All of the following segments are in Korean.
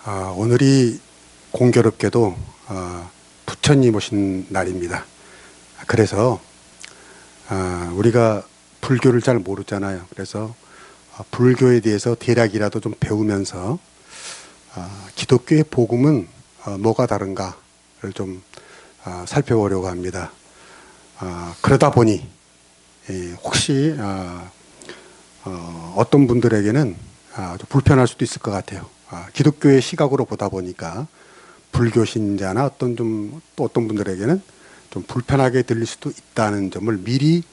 오늘이 공교롭게도 부처님 오신 날입니다. 그래서 우리가 불교를 잘 모르잖아요. 그래서 불교에 대해서 대략이라도 좀 배우면서 기독교의 복음은 뭐가 다른가를 좀 살펴보려고 합니다. 그러다 보니 혹시 어떤 분들에게는 좀 불편할 수도 있을 것 같아요. 기독교의 시각으로 보다 보니까 불교 신자나 또 어떤 분들에게는 좀 불편하게 들릴 수도 있다는 점을 미리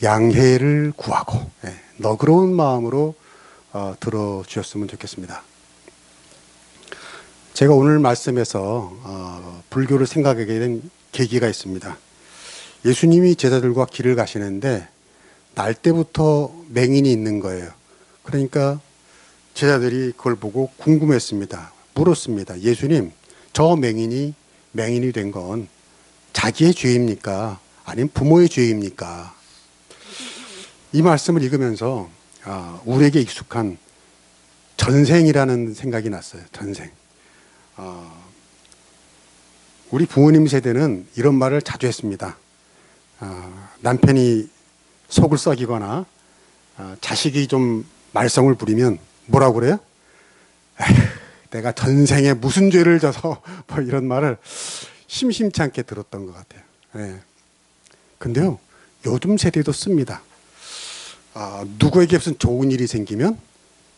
양해를 구하고 너그러운 마음으로 들어주셨으면 좋겠습니다. 제가 오늘 말씀에서 불교를 생각하게 된 계기가 있습니다. 예수님이 제자들과 길을 가시는데 날 때부터 맹인이 있는 거예요. 그러니까 제자들이 그걸 보고 궁금했습니다. 물었습니다. 예수님, 저 맹인이 된 건 자기의 죄입니까? 아니면 부모의 죄입니까? 이 말씀을 읽으면서 우리에게 익숙한 전생이라는 생각이 났어요. 전생. 우리 부모님 세대는 이런 말을 자주 했습니다. 남편이 속을 썩이거나 자식이 좀 말썽을 부리면 뭐라고 그래요? 에휴, 내가 전생에 무슨 죄를 져서 뭐 이런 말을 심심치 않게 들었던 것 같아요. 근데요, 요즘 세대도 씁니다. 누구에게 무슨 좋은 일이 생기면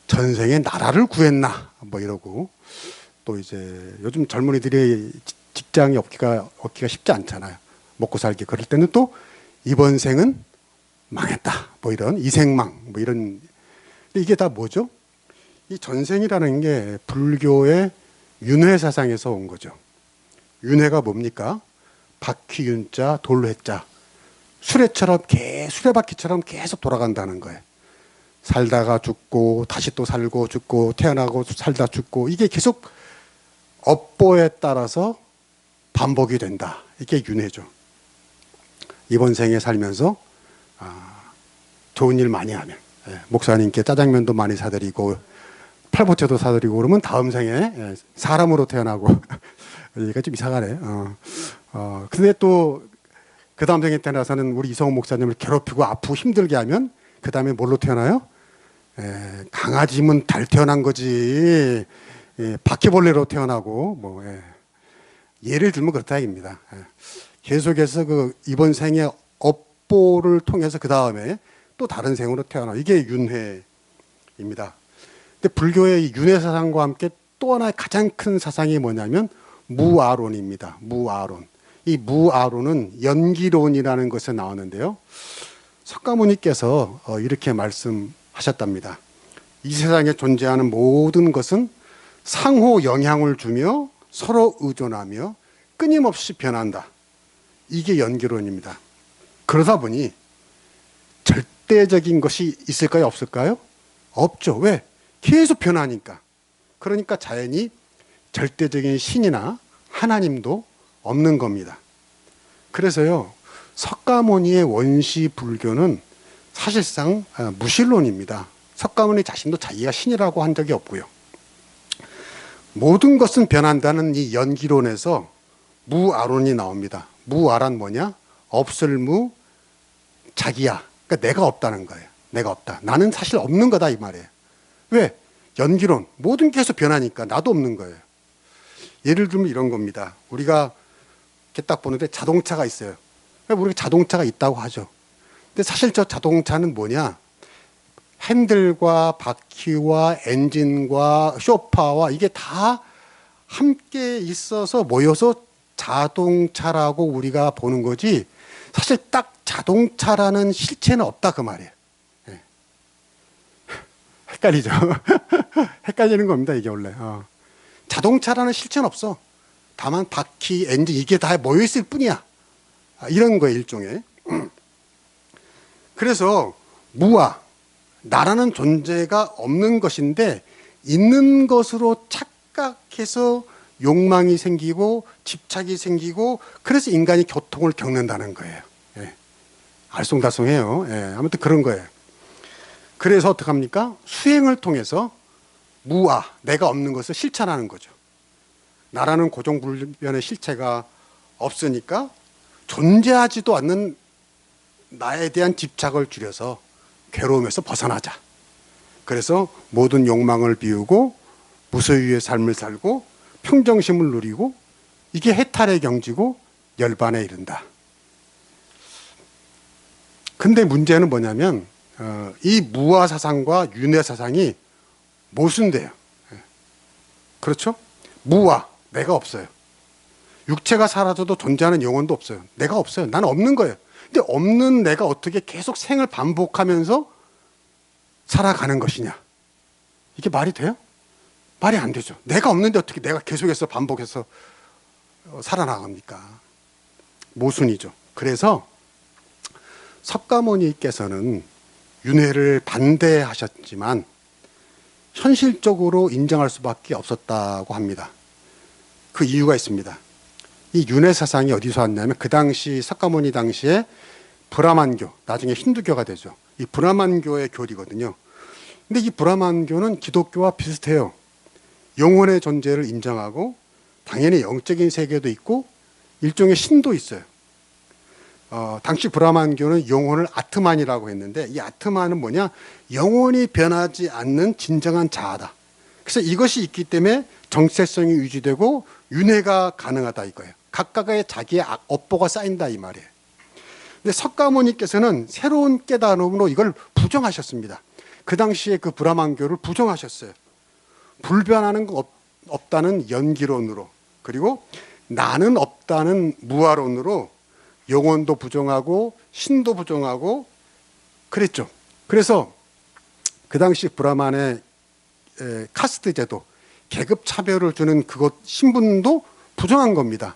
전생에 나라를 구했나 뭐 이러고, 또 이제 요즘 젊은이들이 직장이 얻기가 쉽지 않잖아요. 먹고 살기. 그럴 때는 또 이번 생은 망했다 뭐 이런 이생망 뭐 이런. 이게 다 뭐죠? 이 전생이라는 게 불교의 윤회 사상에서 온 거죠. 윤회가 뭡니까? 바퀴 윤자 돌회자, 수레바퀴처럼 계속 돌아간다는 거예요. 살다가 죽고 다시 또 살고 죽고 태어나고 살다 죽고, 이게 계속 업보에 따라서 반복이 된다. 이게 윤회죠. 이번 생에 살면서 좋은 일 많이 하면, 목사님께 짜장면도 많이 사드리고 팔보채도 사드리고 그러면 다음 생에 사람으로 태어나고 얘가 좀 이상하네. 근데 또 그 다음 생에 태어나서는 우리 이성훈 목사님을 괴롭히고 아프고 힘들게 하면 그 다음에 뭘로 태어나요? 강아지면 달 태어난 거지. 바퀴벌레로 태어나고 뭐. 예를 들면 그렇다 입니다. 계속해서 그 이번 생에 업보를 통해서 그 다음에 또 다른 생으로 태어나. 이게 윤회입니다. 근데 불교의 윤회 사상과 함께 또 하나의 가장 큰 사상이 뭐냐면 무아론입니다. 무아론. 이 무아론은 연기론이라는 것에 나오는데요. 석가모니께서 이렇게 말씀하셨답니다. 이 세상에 존재하는 모든 것은 상호 영향을 주며 서로 의존하며 끊임없이 변한다. 이게 연기론입니다. 그러다 보니 절대적인 것이 있을까요? 없을까요? 없죠. 왜? 계속 변하니까. 그러니까 자연히 절대적인 신이나 하나님도 없는 겁니다. 그래서요, 석가모니의 원시 불교는 사실상 무신론입니다. 석가모니 자신도 자기가 신이라고 한 적이 없고요. 모든 것은 변한다는 이 연기론에서 무아론이 나옵니다. 무아란 뭐냐? 없을 무, 자기야. 그러니까 내가 없다는 거예요. 내가 없다. 나는 사실 없는 거다 이 말이에요. 왜? 연기론. 모든 게 계속 변하니까 나도 없는 거예요. 예를 들면 이런 겁니다. 우리가 이렇게 딱 보는데 자동차가 있어요. 우리가 자동차가 있다고 하죠. 근데 사실 저 자동차는 뭐냐? 핸들과 바퀴와 엔진과 쇼파와 이게 다 함께 있어서 모여서 자동차라고 우리가 보는 거지, 사실 딱 자동차라는 실체는 없다 그 말이에요. 헷갈리죠? 헷갈리는 겁니다 이게 원래. 자동차라는 실체는 없어. 다만 바퀴, 엔진 이게 다 모여있을 뿐이야. 이런 거예요 일종의. 그래서 무아, 나라는 존재가 없는 것인데 있는 것으로 착각해서 욕망이 생기고 집착이 생기고, 그래서 인간이 고통을 겪는다는 거예요. 알쏭달쏭해요. 아무튼 그런 거예요. 그래서 어떡합니까? 수행을 통해서 무아, 내가 없는 것을 실천하는 거죠. 나라는 고정불변의 실체가 없으니까 존재하지도 않는 나에 대한 집착을 줄여서 괴로움에서 벗어나자. 그래서 모든 욕망을 비우고 무소유의 삶을 살고 평정심을 누리고, 이게 해탈의 경지고 열반에 이른다. 근데 문제는 뭐냐면 이 무아 사상과 윤회 사상이 모순돼요. 그렇죠? 무아, 내가 없어요. 육체가 사라져도 존재하는 영혼도 없어요. 내가 없어요. 나는 없는 거예요. 근데 없는 내가 어떻게 계속 생을 반복하면서 살아가는 것이냐? 이게 말이 돼요? 말이 안 되죠. 내가 없는데 어떻게 내가 계속해서 반복해서 살아나갑니까? 모순이죠. 그래서 석가모니께서는 윤회를 반대하셨지만 현실적으로 인정할 수밖에 없었다고 합니다. 그 이유가 있습니다. 이 윤회 사상이 어디서 왔냐면 그 당시 석가모니 당시에 브라만교, 나중에 힌두교가 되죠. 이 브라만교의 교리거든요. 근데 이 브라만교는 기독교와 비슷해요. 영혼의 존재를 인정하고 당연히 영적인 세계도 있고 일종의 신도 있어요. 당시 브라만교는 영혼을 아트만이라고 했는데, 이 아트만은 뭐냐? 영혼이 변하지 않는 진정한 자아다. 그래서 이것이 있기 때문에 정체성이 유지되고 윤회가 가능하다 이거예요. 각각의 자기의 업보가 쌓인다 이 말이에요. 근데 석가모니께서는 새로운 깨달음으로 이걸 부정하셨습니다. 그 당시에 그 브라만교를 부정하셨어요. 불변하는 거 없다는 연기론으로, 그리고 나는 없다는 무아론으로 영혼도 부정하고 신도 부정하고 그랬죠. 그래서 그 당시 브라만의 카스트 제도, 계급 차별을 주는 그것 신분도 부정한 겁니다.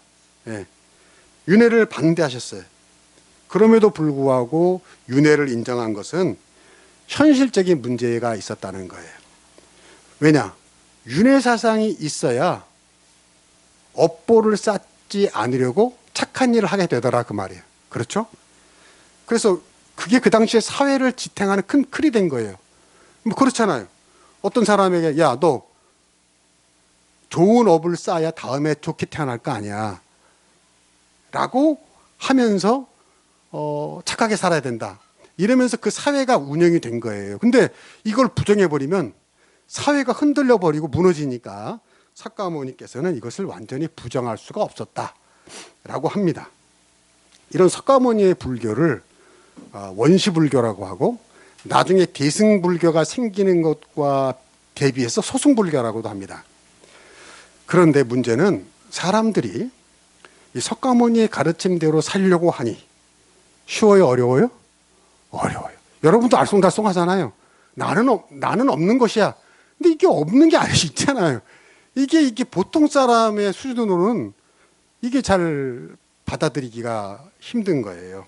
윤회를 반대하셨어요. 그럼에도 불구하고 윤회를 인정한 것은 현실적인 문제가 있었다는 거예요. 왜냐? 윤회 사상이 있어야 업보를 쌓지 않으려고 착한 일을 하게 되더라 그 말이에요. 그렇죠? 그래서 그게 그 당시에 사회를 지탱하는 큰 틀이 된 거예요. 뭐 그렇잖아요. 어떤 사람에게 야, 너 좋은 업을 쌓아야 다음에 좋게 태어날 거 아니야 라고 하면서 착하게 살아야 된다 이러면서 그 사회가 운영이 된 거예요. 근데 이걸 부정해버리면 사회가 흔들려버리고 무너지니까 석가모니께서는 이것을 완전히 부정할 수가 없었다라고 합니다. 이런 석가모니의 불교를 원시불교라고 하고, 나중에 대승불교가 생기는 것과 대비해서 소승불교라고도 합니다. 그런데 문제는 사람들이 이 석가모니의 가르침대로 살려고 하니 쉬워요, 어려워요? 어려워요. 여러분도 알쏭달쏭 하잖아요. 나는 없는 것이야. 근데 이게 없는 게 아니지 있잖아요. 이게 보통 사람의 수준으로는 이게 잘 받아들이기가 힘든 거예요.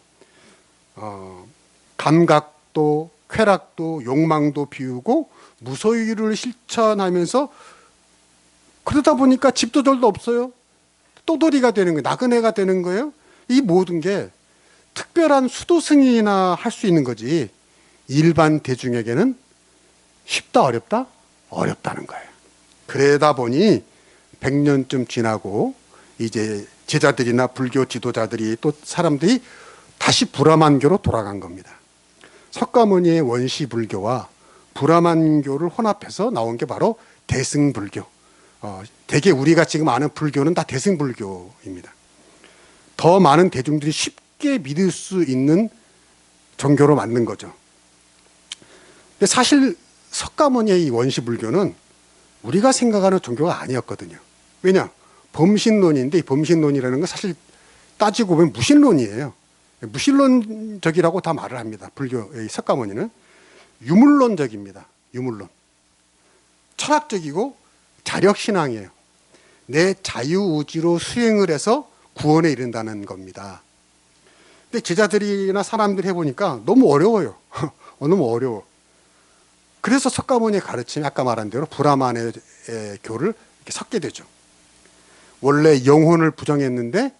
감각도 쾌락도 욕망도 비우고 무소유를 실천하면서 그러다 보니까 집도 절도 없어요. 떠돌이가 되는 거예요. 나그네가 되는 거예요. 이 모든 게 특별한 수도승이나 할 수 있는 거지 일반 대중에게는 쉽다 어렵다? 어렵다는 거예요. 그러다 보니 100년쯤 지나고 이제 제자들이나 불교 지도자들이 또 사람들이 다시 브라만교로 돌아간 겁니다. 석가모니의 원시불교와 브라만교를 혼합해서 나온 게 바로 대승불교. 대개 우리가 지금 아는 불교는 다 대승불교입니다. 더 많은 대중들이 쉽게 믿을 수 있는 종교로 만든 거죠. 근데 사실 석가모니의 이 원시불교는 우리가 생각하는 종교가 아니었거든요. 왜냐? 범신론인데 이 범신론이라는 건 사실 따지고 보면 무신론이에요. 무신론적이라고 다 말을 합니다. 불교의 석가모니는 유물론적입니다. 유물론. 철학적이고 자력신앙이에요. 내 자유의지로 수행을 해서 구원에 이른다는 겁니다. 근데 제자들이나 사람들이 해보니까 너무 어려워요. 너무 어려워. 그래서 석가모니의 가르침이 아까 말한 대로 브라만의 교를 이렇게 섞게 되죠. 원래 영혼을 부정했는데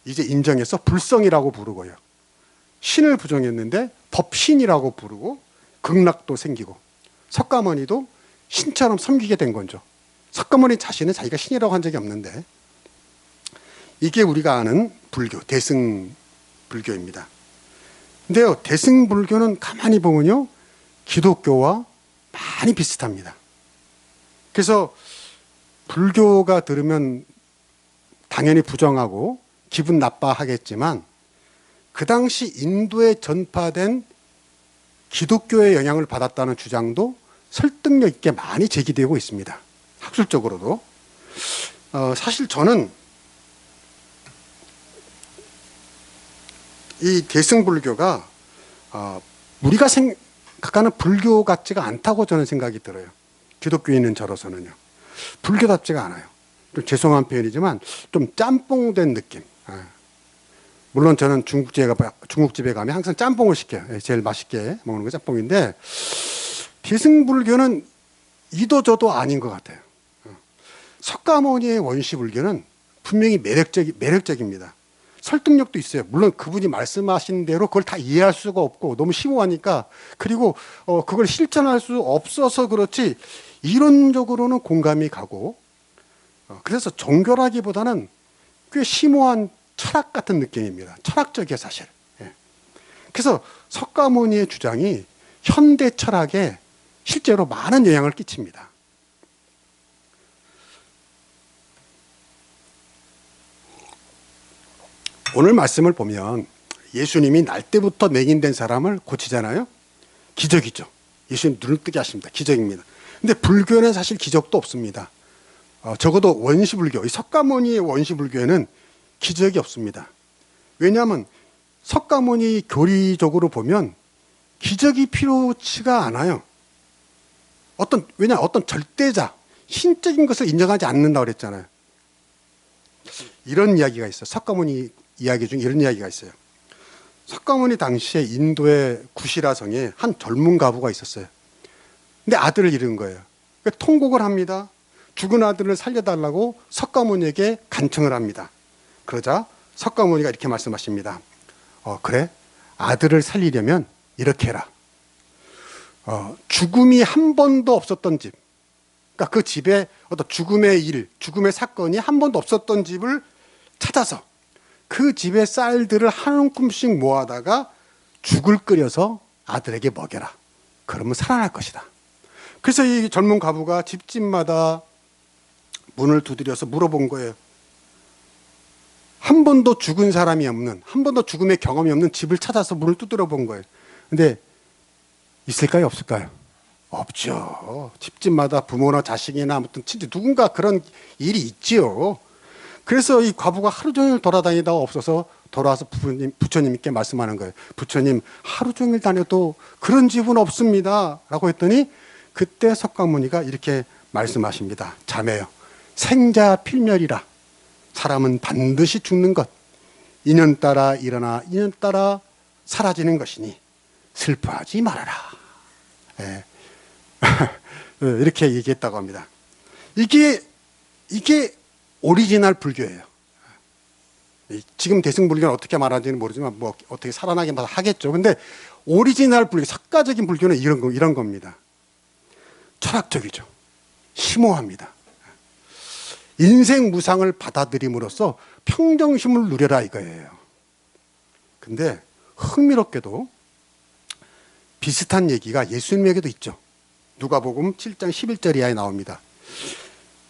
이제 인정해서 불성이라고 부르고요. 신을 부정했는데 법신이라고 부르고 극락도 생기고, 석가모니도 신처럼 섬기게 된 거죠. 석가모니 자신은 자기가 신이라고 한 적이 없는데, 이게 우리가 아는 불교, 대승불교입니다. 근데요, 대승불교는 가만히 보면요, 기독교와 많이 비슷합니다. 그래서 불교가 들으면 당연히 부정하고 기분 나빠하겠지만, 그 당시 인도에 전파된 기독교의 영향을 받았다는 주장도 설득력 있게 많이 제기되고 있습니다. 학술적으로도. 사실 저는 이 대승불교가 우리가 생각하는 불교 같지가 않다고 저는 생각이 들어요. 기독교인은 저로서는요. 불교답지가 않아요. 좀 죄송한 표현이지만 좀 짬뽕된 느낌. 물론 저는 중국집에 가면 항상 짬뽕을 시켜요. 제일 맛있게 먹는 게 짬뽕인데, 대승불교는 이도저도 아닌 것 같아요. 석가모니의 원시불교는 분명히 매력적입니다. 설득력도 있어요. 물론 그분이 말씀하신 대로 그걸 다 이해할 수가 없고 너무 심오하니까, 그리고 그걸 실천할 수 없어서 그렇지 이론적으로는 공감이 가고, 그래서 종교라기보다는 꽤 심오한 철학 같은 느낌입니다. 철학적이에요, 사실. 그래서 석가모니의 주장이 현대 철학에 실제로 많은 영향을 끼칩니다. 오늘 말씀을 보면 예수님이 날 때부터 맹인된 사람을 고치잖아요. 기적이죠. 예수님 눈을 뜨게 하십니다. 기적입니다. 근데 불교는 사실 기적도 없습니다. 적어도 원시불교, 이 석가모니의 원시불교에는 기적이 없습니다. 왜냐하면 석가모니 교리적으로 보면 기적이 필요치가 않아요. 어떤 절대자, 신적인 것을 인정하지 않는다고 그랬잖아요. 이런 이야기가 있어요. 석가모니 이야기 중에 이런 이야기가 있어요. 석가모니 당시에 인도의 구시라 성에 한 젊은 과부가 있었어요. 근데 아들을 잃은 거예요. 그러니까 통곡을 합니다. 죽은 아들을 살려달라고 석가모니에게 간청을 합니다. 그러자 석가모니가 이렇게 말씀하십니다. 그래? 아들을 살리려면 이렇게 해라. 죽음이 한 번도 없었던 집, 그러니까 그 집에 어떤 죽음의 사건이 한 번도 없었던 집을 찾아서 그 집의 쌀들을 한 움큼씩 모아다가 죽을 끓여서 아들에게 먹여라. 그러면 살아날 것이다. 그래서 이 젊은 과부가 집집마다 문을 두드려서 물어본 거예요. 한 번도 죽은 사람이 없는, 한 번도 죽음의 경험이 없는 집을 찾아서 문을 두드려 본 거예요. 근데 있을까요, 없을까요? 없죠. 집집마다 부모나 자식이나 아무튼 진짜 누군가 그런 일이 있지요. 그래서 이 과부가 하루 종일 돌아다니다가 없어서 돌아와서 부처님께 말씀하는 거예요. 부처님, 하루 종일 다녀도 그런 집은 없습니다. 라고 했더니 그때 석가모니가 이렇게 말씀하십니다. 자매요, 생자 필멸이라. 사람은 반드시 죽는 것. 인연 따라 일어나 인연 따라 사라지는 것이니 슬퍼하지 말아라. 예. 이렇게 얘기했다고 합니다. 이게 오리지널 불교예요. 지금 대승불교는 어떻게 말하는지는 모르지만 뭐 어떻게 살아나게 하겠죠. 근데 오리지널 불교, 석가적인 불교는 이런 겁니다. 철학적이죠. 심오합니다. 인생 무상을 받아들임으로써 평정심을 누려라 이거예요. 근데 흥미롭게도 비슷한 얘기가 예수님에게도 있죠. 누가복음 7장 11절 이하에 나옵니다.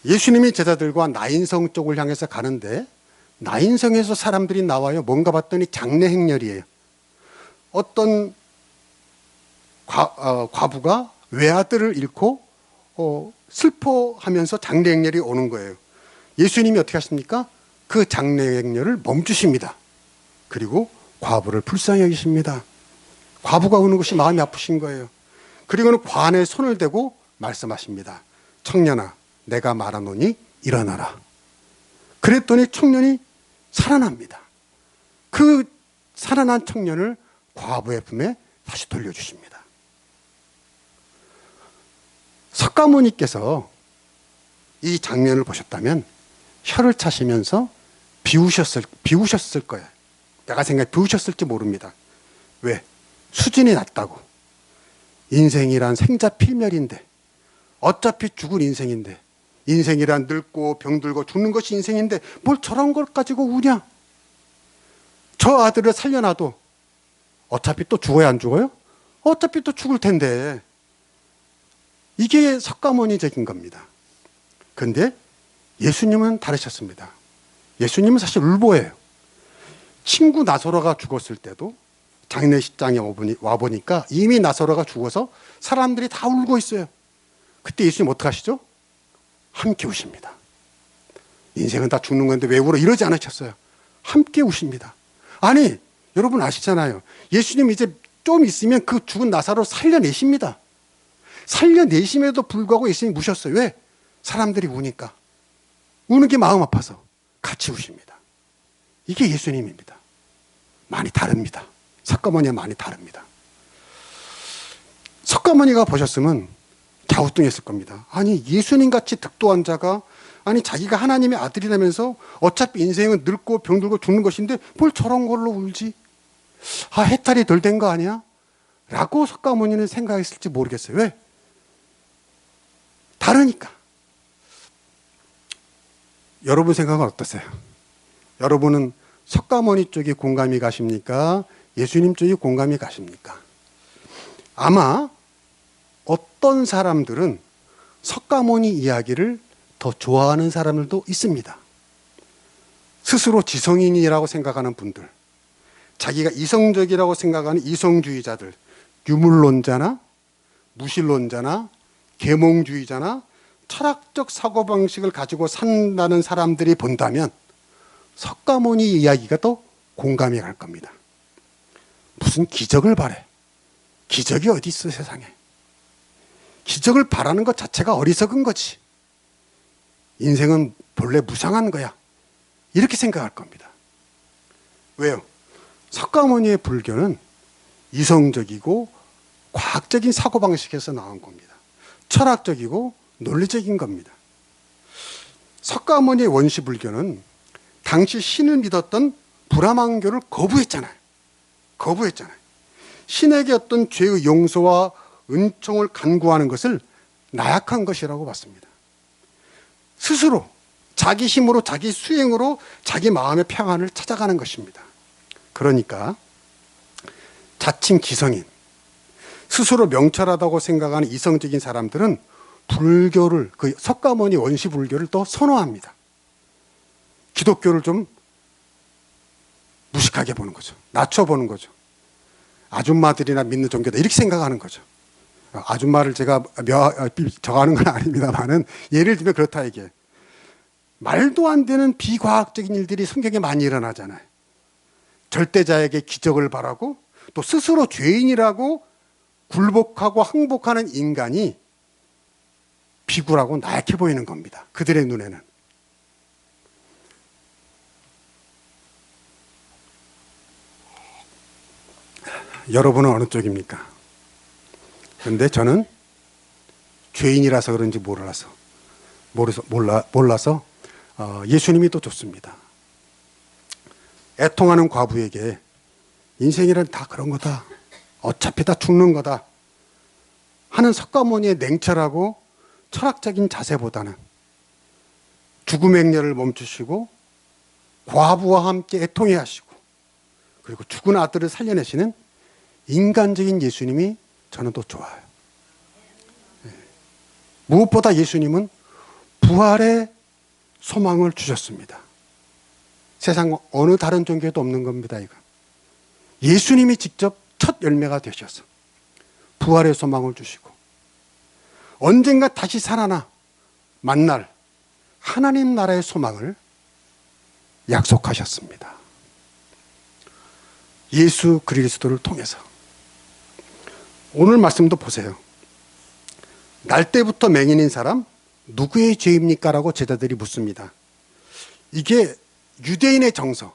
예수님이 제자들과 나인성 쪽을 향해서 가는데 나인성에서 사람들이 나와요. 뭔가 봤더니 장례 행렬이에요. 어떤 과부가 외아들을 잃고 슬퍼하면서 장례 행렬이 오는 거예요. 예수님이 어떻게 하십니까? 그 장례 행렬을 멈추십니다. 그리고 과부를 불쌍히 여기십니다. 과부가 우는 것이 마음이 아프신 거예요. 그리고는 관에 손을 대고 말씀하십니다. 청년아, 내가 말하노니 일어나라. 그랬더니 청년이 살아납니다. 그 살아난 청년을 과부의 품에 다시 돌려주십니다. 석가모니께서 이 장면을 보셨다면 혀를 차시면서 비우셨을 거예요. 내가 생각해 비우셨을지 모릅니다. 왜? 수준이 낮다고. 인생이란 생자 필멸인데 어차피 죽을 인생인데, 인생이란 늙고 병들고 죽는 것이 인생인데 뭘 저런 걸 가지고 우냐? 저 아들을 살려놔도 어차피 또 죽어야 안 죽어요? 어차피 또 죽을 텐데. 이게 석가모니적인 겁니다. 그런데 예수님은 다르셨습니다. 예수님은 사실 울보예요. 친구 나사로가 죽었을 때도 장례식장에 와보니까 이미 나사로가 죽어서 사람들이 다 울고 있어요. 그때 예수님 어떻게 하시죠? 함께 우십니다. 인생은 다 죽는 건데 왜 울어? 이러지 않으셨어요. 함께 우십니다. 아니, 여러분 아시잖아요. 예수님 이제 좀 있으면 그 죽은 나사로 살려내십니다. 살려내심에도 불구하고 예수님이 우셨어요. 왜? 사람들이 우니까. 우는 게 마음 아파서 같이 우십니다. 이게 예수님입니다. 많이 다릅니다. 석가모니와 많이 다릅니다. 석가모니가 보셨으면 갸우뚱했을 겁니다. 아니, 예수님같이 득도한 자가, 아니 자기가 하나님의 아들이라면서 어차피 인생은 늙고 병들고 죽는 것인데 뭘 저런 걸로 울지? 아, 해탈이 덜 된 거 아니야? 라고 석가모니는 생각했을지 모르겠어요. 왜? 다르니까. 여러분 생각은 어떠세요? 여러분은 석가모니 쪽에 공감이 가십니까? 예수님 쪽에 공감이 가십니까? 아마 어떤 사람들은 석가모니 이야기를 더 좋아하는 사람들도 있습니다. 스스로 지성인이라고 생각하는 분들, 자기가 이성적이라고 생각하는 이성주의자들, 유물론자나 무신론자나 계몽주의자나 철학적 사고방식을 가지고 산다는 사람들이 본다면 석가모니 이야기가 더 공감이 갈 겁니다. 무슨 기적을 바래? 기적이 어디 있어, 세상에. 기적을 바라는 것 자체가 어리석은 거지. 인생은 본래 무상한 거야. 이렇게 생각할 겁니다. 왜요? 석가모니의 불교는 이성적이고 과학적인 사고방식에서 나온 겁니다. 철학적이고 논리적인 겁니다. 석가모니의 원시불교는 당시 신을 믿었던 브라만교를 거부했잖아요. 신에게 어떤 죄의 용서와 은총을 간구하는 것을 나약한 것이라고 봤습니다. 스스로 자기 힘으로 자기 수행으로 자기 마음의 평안을 찾아가는 것입니다. 그러니까 자칭 기성인, 스스로 명철하다고 생각하는 이성적인 사람들은 불교를, 그 석가모니 원시 불교를 또 선호합니다. 기독교를 좀 무식하게 보는 거죠. 낮춰보는 거죠. 아줌마들이나 믿는 종교다 이렇게 생각하는 거죠. 아줌마를 제가 정하는 건 아닙니다만은 예를 들면 그렇다 이게. 말도 안 되는 비과학적인 일들이 성경에 많이 일어나잖아요. 절대자에게 기적을 바라고 또 스스로 죄인이라고 굴복하고 항복하는 인간이 비굴하고 나약해 보이는 겁니다. 그들의 눈에는. 여러분은 어느 쪽입니까? 그런데 저는 죄인이라서 그런지 몰라서 예수님이 또 좋습니다. 애통하는 과부에게 인생이란 다 그런 거다. 어차피 다 죽는 거다. 하는 석가모니의 냉철하고 철학적인 자세보다는 죽음의 행렬을 멈추시고 과부와 함께 애통해 하시고 그리고 죽은 아들을 살려내시는 인간적인 예수님이 저는 또 좋아요. 무엇보다 예수님은 부활의 소망을 주셨습니다. 세상 어느 다른 종교에도 없는 겁니다. 이거. 예수님이 직접 첫 열매가 되셔서 부활의 소망을 주시고 언젠가 다시 살아나 만날 하나님 나라의 소망을 약속하셨습니다. 예수 그리스도를 통해서. 오늘 말씀도 보세요. 날 때부터 맹인인 사람 누구의 죄입니까? 라고 제자들이 묻습니다. 이게 유대인의 정서,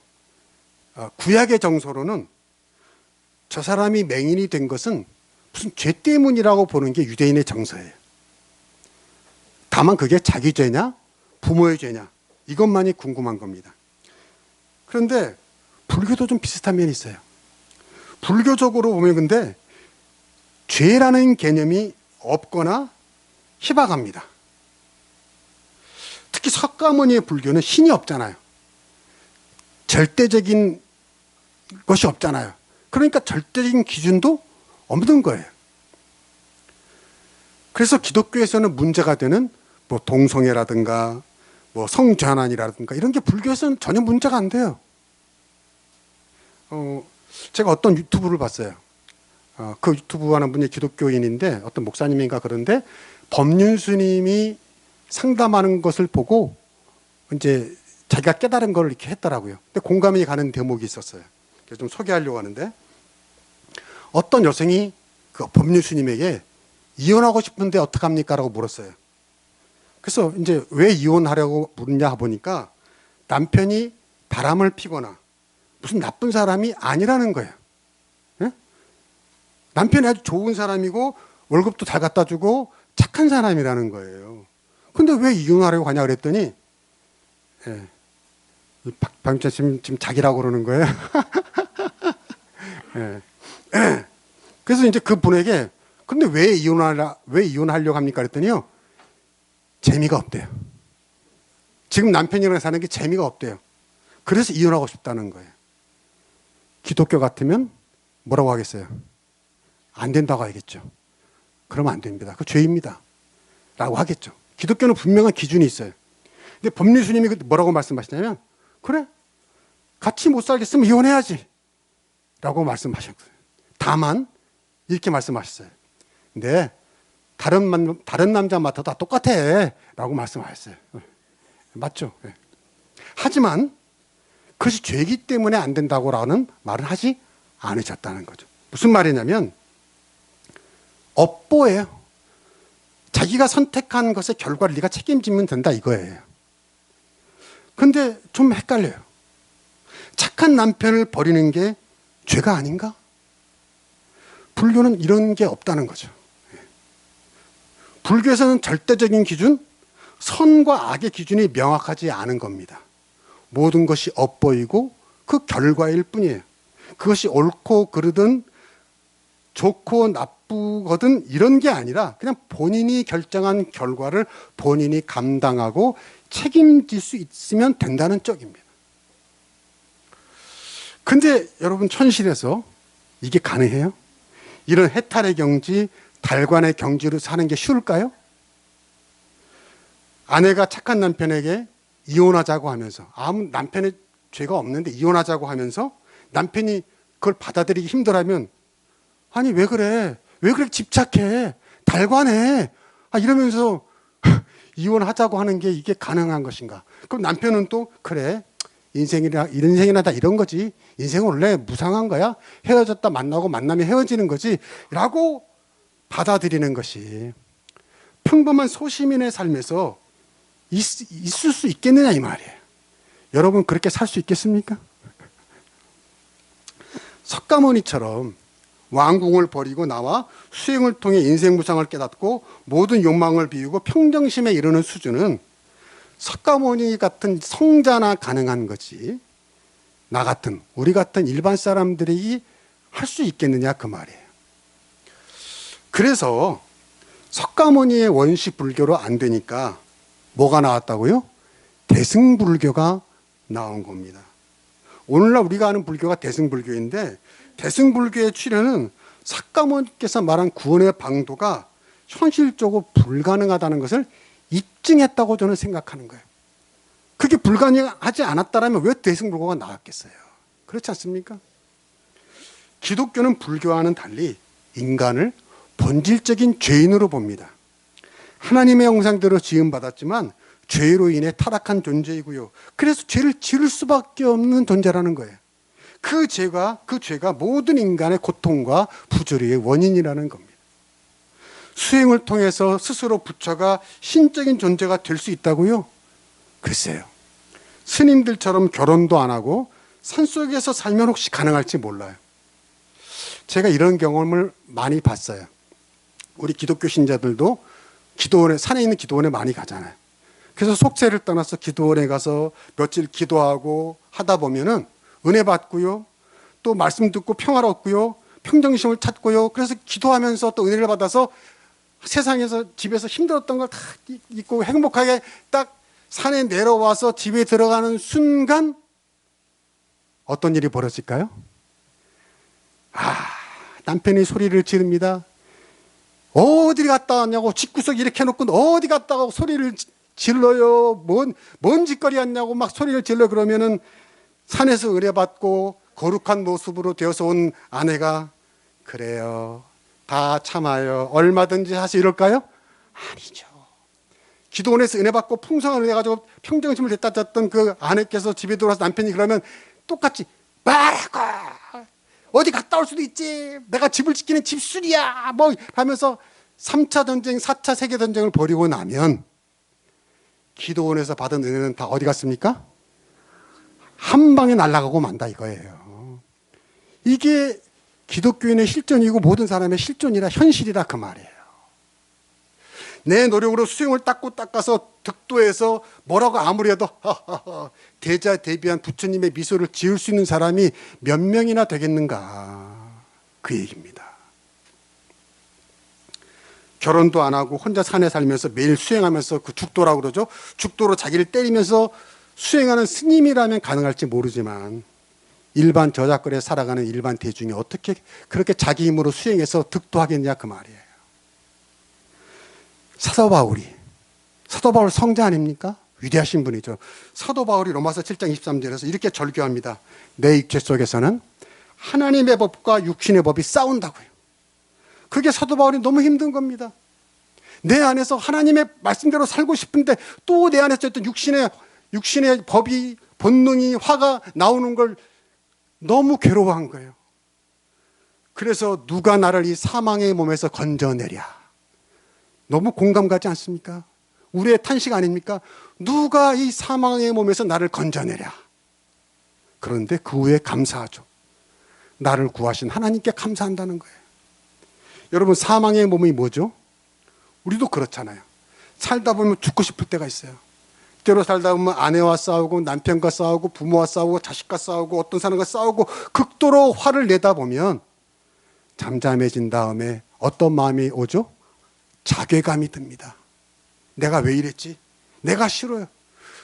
구약의 정서로는 저 사람이 맹인이 된 것은 무슨 죄 때문이라고 보는 게 유대인의 정서예요. 다만 그게 자기 죄냐 부모의 죄냐 이것만이 궁금한 겁니다. 그런데 불교도 좀 비슷한 면이 있어요. 불교적으로 보면 근데 죄라는 개념이 없거나 희박합니다. 특히 석가모니의 불교는 신이 없잖아요. 절대적인 것이 없잖아요. 그러니까 절대적인 기준도 없는 거예요. 그래서 기독교에서는 문제가 되는 뭐 동성애라든가 뭐 성전환이라든가 이런 게 불교에서는 전혀 문제가 안 돼요. 제가 어떤 유튜브를 봤어요. 그 유튜브 하는 분이 기독교인인데 어떤 목사님인가 그런데 법륜 스님이 상담하는 것을 보고 이제 자기가 깨달은 걸 이렇게 했더라고요. 근데 공감이 가는 대목이 있었어요. 그래서 좀 소개하려고 하는데 어떤 여성이 그 법륜 스님에게 이혼하고 싶은데 어떡합니까? 라고 물었어요. 그래서 이제 왜 이혼하려고 물냐 보니까 남편이 바람을 피거나 무슨 나쁜 사람이 아니라는 거예요. 예? 남편이 아주 좋은 사람이고 월급도 잘 갖다 주고 착한 사람이라는 거예요. 근데 왜 이혼하려고 하냐 그랬더니 예. 박방철 지금 자기라고 그러는 거예요. 예. 그래서 이제 그분에게 근데 왜 이혼하려고 합니까? 그랬더니요. 재미가 없대요. 지금 남편이랑 사는 게 재미가 없대요. 그래서 이혼하고 싶다는 거예요. 기독교 같으면 뭐라고 하겠어요? 안 된다고 하겠죠. 그러면 안 됩니다. 그 죄입니다. 라고 하겠죠. 기독교는 분명한 기준이 있어요. 근데 법륜스님이 뭐라고 말씀하시냐면 그래 같이 못 살겠으면 이혼해야지 라고 말씀하셨어요. 다만 이렇게 말씀하셨어요. 근데 다른 남자 맡아도 다 똑같아 라고 말씀하셨어요. 맞죠? 하지만 그것이 죄이기 때문에 안 된다고라는 말은 하지 않으셨다는 거죠. 무슨 말이냐면 업보예요. 자기가 선택한 것의 결과를 네가 책임지면 된다 이거예요. 근데 좀 헷갈려요. 착한 남편을 버리는 게 죄가 아닌가? 불교는 이런 게 없다는 거죠. 불교에서는 절대적인 기준, 선과 악의 기준이 명확하지 않은 겁니다. 모든 것이 엇보이고 그 결과일 뿐이에요. 그것이 옳고 그르든 좋고 나쁘거든 이런 게 아니라 그냥 본인이 결정한 결과를 본인이 감당하고 책임질 수 있으면 된다는 쪽입니다. 근데 여러분 현실에서 이게 가능해요? 이런 해탈의 경지, 달관의 경지로 사는 게 쉬울까요? 아내가 착한 남편에게 이혼하자고 하면서 아무 남편의 죄가 없는데 이혼하자고 하면서 남편이 그걸 받아들이기 힘들어하면 아니 왜 그래? 왜 그렇게 집착해? 달관해? 이러면서 이혼하자고 하는 게 이게 가능한 것인가? 그럼 남편은 또 그래 인생이나 다 이런 거지. 인생은 원래 무상한 거야. 헤어졌다 만나고 만나면 헤어지는 거지 라고 받아들이는 것이 평범한 소시민의 삶에서 있을 수 있겠느냐 이 말이에요. 여러분 그렇게 살 수 있겠습니까? 석가모니처럼 왕궁을 버리고 나와 수행을 통해 인생 무상을 깨닫고 모든 욕망을 비우고 평정심에 이르는 수준은 석가모니 같은 성자나 가능한 거지 나 같은 우리 같은 일반 사람들이 할 수 있겠느냐 그 말이에요. 그래서 석가모니의 원시 불교로 안 되니까 뭐가 나왔다고요? 대승불교가 나온 겁니다. 오늘날 우리가 아는 불교가 대승불교인데 대승불교의 출현은 석가모니께서 말한 구원의 방도가 현실적으로 불가능하다는 것을 입증했다고 저는 생각하는 거예요. 그게 불가능하지 않았다면 왜 대승불교가 나왔겠어요? 그렇지 않습니까? 기독교는 불교와는 달리 인간을 본질적인 죄인으로 봅니다. 하나님의 형상대로 지음받았지만 죄로 인해 타락한 존재이고요. 그래서 죄를 지을 수밖에 없는 존재라는 거예요. 그 죄가 모든 인간의 고통과 부조리의 원인이라는 겁니다. 수행을 통해서 스스로 부처가 신적인 존재가 될 수 있다고요? 글쎄요. 스님들처럼 결혼도 안 하고 산속에서 살면 혹시 가능할지 몰라요. 제가 이런 경험을 많이 봤어요. 우리 기독교 신자들도 기도원에, 산에 있는 기도원에 많이 가잖아요. 그래서 속세를 떠나서 기도원에 가서 며칠 기도하고 하다 보면은 은혜 받고요. 또 말씀 듣고 평화롭고요. 평정심을 찾고요. 그래서 기도하면서 또 은혜를 받아서 세상에서 집에서 힘들었던 걸 다 잊고 행복하게 딱 산에 내려와서 집에 들어가는 순간 어떤 일이 벌어질까요? 남편이 소리를 지릅니다. 어디 갔다 왔냐고, 집구석 이렇게 해놓고 어디 갔다고 소리를 질러요. 뭔 짓거리 했냐고 막 소리를 질러. 그러면은 산에서 의뢰받고 거룩한 모습으로 되어서 온 아내가 그래요, 다 참아요, 얼마든지 하시, 이럴까요? 아니죠. 기도원에서 은혜받고 풍성한 은혜가지고 평정심을 되찾았던 그 아내께서 집에 들어와서 남편이 그러면 똑같이 말하고, 어디 갔다 올 수도 있지, 내가 집을 지키는 집순이야 뭐 하면서 3차 전쟁, 4차 세계전쟁을 벌이고 나면 기도원에서 받은 은혜는 다 어디 갔습니까? 한 방에 날아가고 만다 이거예요. 이게 기독교인의 실존이고 모든 사람의 실존이라, 현실이라 그 말이에요. 내 노력으로 수영을 닦아서 득도해서 뭐라고 아무리 해도 대자대비한 부처님의 미소를 지을 수 있는 사람이 몇 명이나 되겠는가, 그 얘기입니다. 결혼도 안 하고 혼자 산에 살면서 매일 수행하면서, 그 죽도라고 그러죠. 죽도로 자기를 때리면서 수행하는 스님이라면 가능할지 모르지만 일반 저작거리에 살아가는 일반 대중이 어떻게 그렇게 자기 힘으로 수행해서 득도하겠냐 그 말이에요. 사도 바울 성자 아닙니까? 위대하신 분이죠. 사도 바울이 로마서 7장 23절에서 이렇게 절규합니다. 내 육체 속에서는 하나님의 법과 육신의 법이 싸운다고요. 그게 사도 바울이 너무 힘든 겁니다. 내 안에서 하나님의 말씀대로 살고 싶은데 또 내 안에서 어떤 육신의 법이, 본능이, 화가 나오는 걸 너무 괴로워한 거예요. 그래서 누가 나를 이 사망의 몸에서 건져내랴. 너무 공감 가지 않습니까? 우리의 탄식 아닙니까? 누가 이 사망의 몸에서 나를 건져내랴. 그런데 그 후에 감사하죠. 나를 구하신 하나님께 감사한다는 거예요. 여러분, 사망의 몸이 뭐죠? 우리도 그렇잖아요. 살다 보면 죽고 싶을 때가 있어요. 때로 살다 보면 아내와 싸우고 남편과 싸우고 부모와 싸우고 자식과 싸우고 어떤 사람과 싸우고 극도로 화를 내다 보면 잠잠해진 다음에 어떤 마음이 오죠? 자괴감이 듭니다. 내가 왜 이랬지? 내가 싫어요.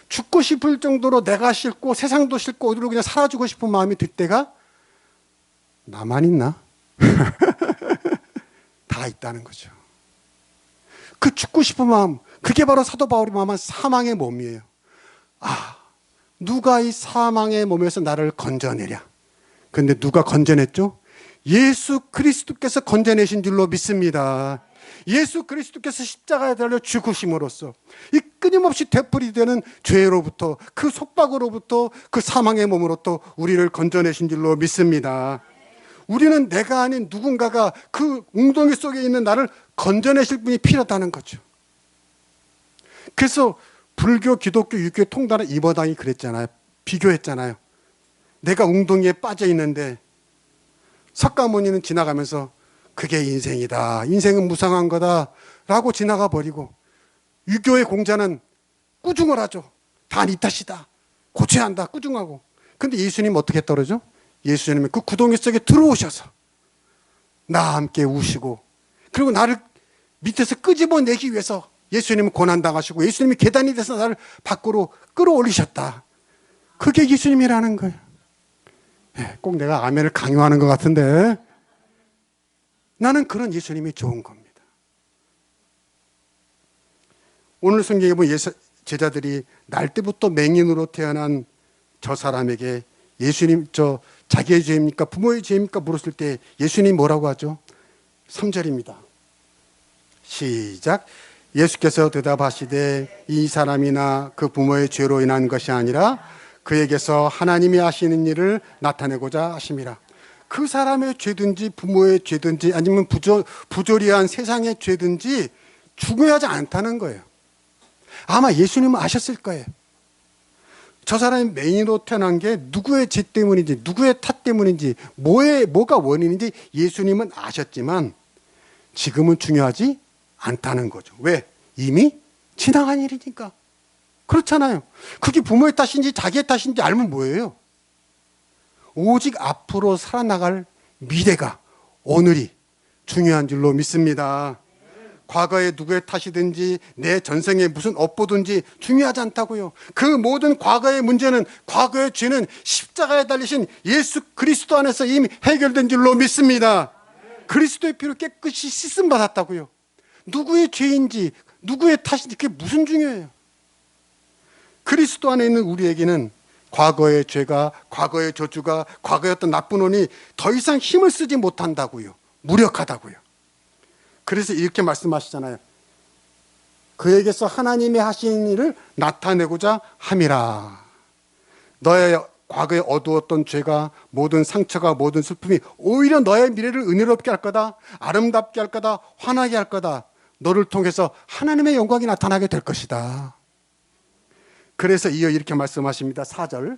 죽고 싶을 정도로 내가 싫고 세상도 싫고 어디로 그냥 사라지고 싶은 마음이 들 때가 나만 있나? 다 있다는 거죠. 그 죽고 싶은 마음, 그게 바로 사도 바울이 말한 사망의 몸이에요. 누가 이 사망의 몸에서 나를 건져내랴. 근데 누가 건져냈죠? 예수 그리스도께서 건져내신 줄로 믿습니다. 예수 그리스도께서 십자가에 달려 죽으심으로써 이 끊임없이 되풀이되는 죄로부터, 그 속박으로부터, 그 사망의 몸으로부터 우리를 건져내신 줄로 믿습니다. 우리는 내가 아닌 누군가가 그 웅덩이 속에 있는 나를 건져내실 분이 필요하다는 거죠. 그래서 불교, 기독교, 유교 통달한 이번당이 그랬잖아요. 비교했잖아요. 내가 웅덩이에 빠져 있는데 석가모니는 지나가면서 그게 인생이다, 인생은 무상한 거다 라고 지나가 버리고, 유교의 공자는 꾸중을 하죠. 다 네 탓이다, 고쳐야 한다, 꾸중하고. 근데 예수님 어떻게 떨어져? 예수님은 그 구덩이 속에 들어오셔서 나와 함께 우시고, 그리고 나를 밑에서 끄집어내기 위해서 예수님은 고난당하시고 예수님이 계단이 돼서 나를 밖으로 끌어올리셨다. 그게 예수님이라는 거예요. 꼭 내가 아멘을 강요하는 것 같은데 나는 그런 예수님이 좋은 겁니다. 오늘 성경에 보면 제자들이 날 때부터 맹인으로 태어난 저 사람에게 예수님, 자기의 죄입니까? 부모의 죄입니까? 물었을 때 예수님이 뭐라고 하죠? 3절입니다. 시작. 예수께서 대답하시되 이 사람이나 그 부모의 죄로 인한 것이 아니라 그에게서 하나님이 하시는 일을 나타내고자 하심이라. 그 사람의 죄든지 부모의 죄든지 아니면 부조리한 세상의 죄든지 중요하지 않다는 거예요. 아마 예수님은 아셨을 거예요. 저 사람이 맹인으로 태어난 게 누구의 죄 때문인지, 누구의 탓 때문인지, 뭐가 원인인지 예수님은 아셨지만 지금은 중요하지 않다는 거죠. 왜? 이미 지나간 일이니까. 그렇잖아요. 그게 부모의 탓인지 자기의 탓인지 알면 뭐예요? 오직 앞으로 살아나갈 미래가, 오늘이 중요한 줄로 믿습니다. 과거에 누구의 탓이든지 내 전생에 무슨 업보든지 중요하지 않다고요. 그 모든 과거의 문제는, 과거의 죄는 십자가에 달리신 예수 그리스도 안에서 이미 해결된 줄로 믿습니다. 그리스도의 피로 깨끗이 씻음 받았다고요. 누구의 죄인지 누구의 탓인지 그게 무슨 중요해요. 그리스도 안에 있는 우리에게는 과거의 죄가, 과거의 저주가, 과거의 어떤 나쁜 원이 더 이상 힘을 쓰지 못한다고요. 무력하다고요. 그래서 이렇게 말씀하시잖아요. 그에게서 하나님이 하신 일을 나타내고자 함이라. 너의 과거에 어두웠던 죄가, 모든 상처가, 모든 슬픔이 오히려 너의 미래를 은혜롭게 할 거다, 아름답게 할 거다, 환하게 할 거다. 너를 통해서 하나님의 영광이 나타나게 될 것이다. 그래서 이어 이렇게 말씀하십니다. 4절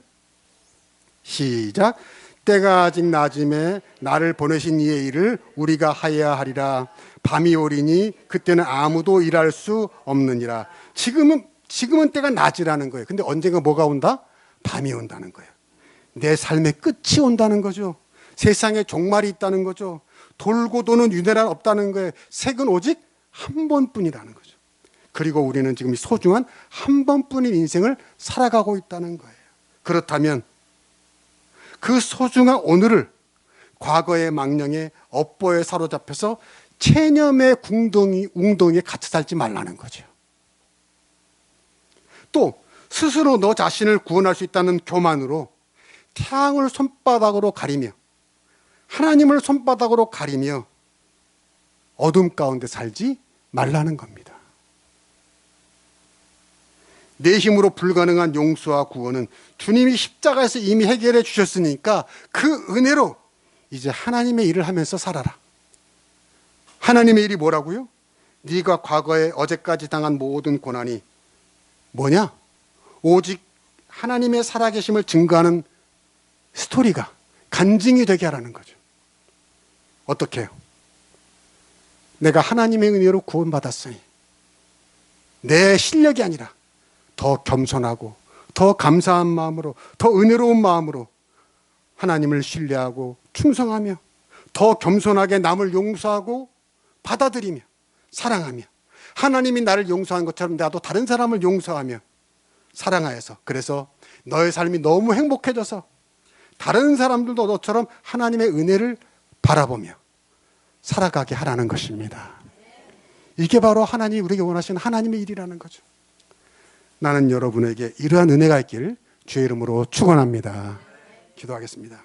시작. 때가 아직 낮음에 나를 보내신 이의 일을 우리가 하여야 하리라. 밤이 오리니 그때는 아무도 일할 수 없느니라. 지금은 때가 낮이라는 거예요. 근데 언젠가 뭐가 온다? 밤이 온다는 거예요. 내 삶의 끝이 온다는 거죠. 세상에 종말이 있다는 거죠. 돌고 도는 윤회란 없다는 거예요. 색은 오직 한 번뿐이라는 거죠. 그리고 우리는 지금 소중한 한 번뿐인 인생을 살아가고 있다는 거예요. 그렇다면 그 소중한 오늘을 과거의 망령에 업보에 사로잡혀서 체념의 웅덩이에 갇혀 살지 말라는 거죠. 또 스스로 너 자신을 구원할 수 있다는 교만으로 태양을 손바닥으로 가리며 하나님을 손바닥으로 가리며 어둠 가운데 살지 말라는 겁니다. 내 힘으로 불가능한 용서와 구원은 주님이 십자가에서 이미 해결해 주셨으니까 그 은혜로 이제 하나님의 일을 하면서 살아라. 하나님의 일이 뭐라고요? 네가 과거에 어제까지 당한 모든 고난이 뭐냐? 오직 하나님의 살아계심을 증거하는 스토리가, 간증이 되게 하라는 거죠. 어떻게 해요? 내가 하나님의 은혜로 구원받았으니 내 실력이 아니라 더 겸손하고 더 감사한 마음으로, 더 은혜로운 마음으로 하나님을 신뢰하고 충성하며 더 겸손하게 남을 용서하고 받아들이며 사랑하며 하나님이 나를 용서한 것처럼 나도 다른 사람을 용서하며 사랑하여서, 그래서 너의 삶이 너무 행복해져서 다른 사람들도 너처럼 하나님의 은혜를 바라보며 살아가게 하라는 것입니다. 이게 바로 하나님이 우리에게 원하시는 하나님의 일이라는 거죠. 나는 여러분에게 이러한 은혜가 있길 주의 이름으로 축원합니다. 기도하겠습니다.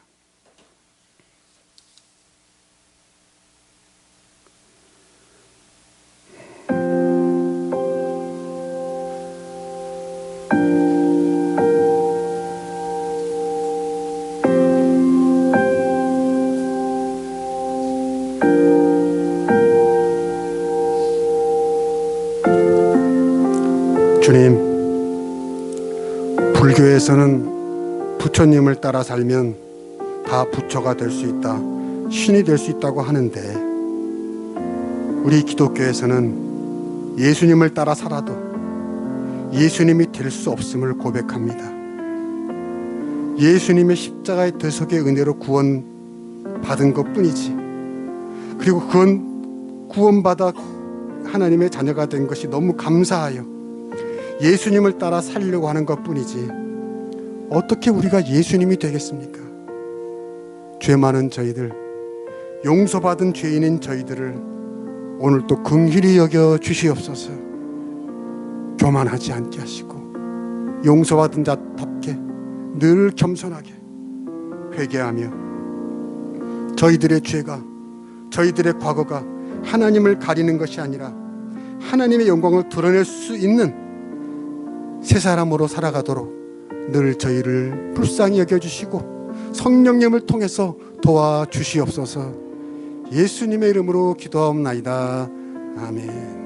주님, 불교에서는 부처님을 따라 살면 다 부처가 될 수 있다, 신이 될 수 있다고 하는데 우리 기독교에서는 예수님을 따라 살아도 예수님이 될 수 없음을 고백합니다. 예수님의 십자가의 대속의 은혜로 구원받은 것뿐이지, 그리고 그건 구원받아 하나님의 자녀가 된 것이 너무 감사하여 예수님을 따라 살려고 하는 것뿐이지 어떻게 우리가 예수님이 되겠습니까? 죄 많은 저희들, 용서받은 죄인인 저희들을 오늘 또 긍휼히 여겨 주시옵소서. 교만하지 않게 하시고 용서받은 자답게 늘 겸손하게 회개하며 저희들의 죄가, 저희들의 과거가 하나님을 가리는 것이 아니라 하나님의 영광을 드러낼 수 있는 새 사람으로 살아가도록 늘 저희를 불쌍히 여겨주시고 성령님을 통해서 도와주시옵소서. 예수님의 이름으로 기도하옵나이다. 아멘.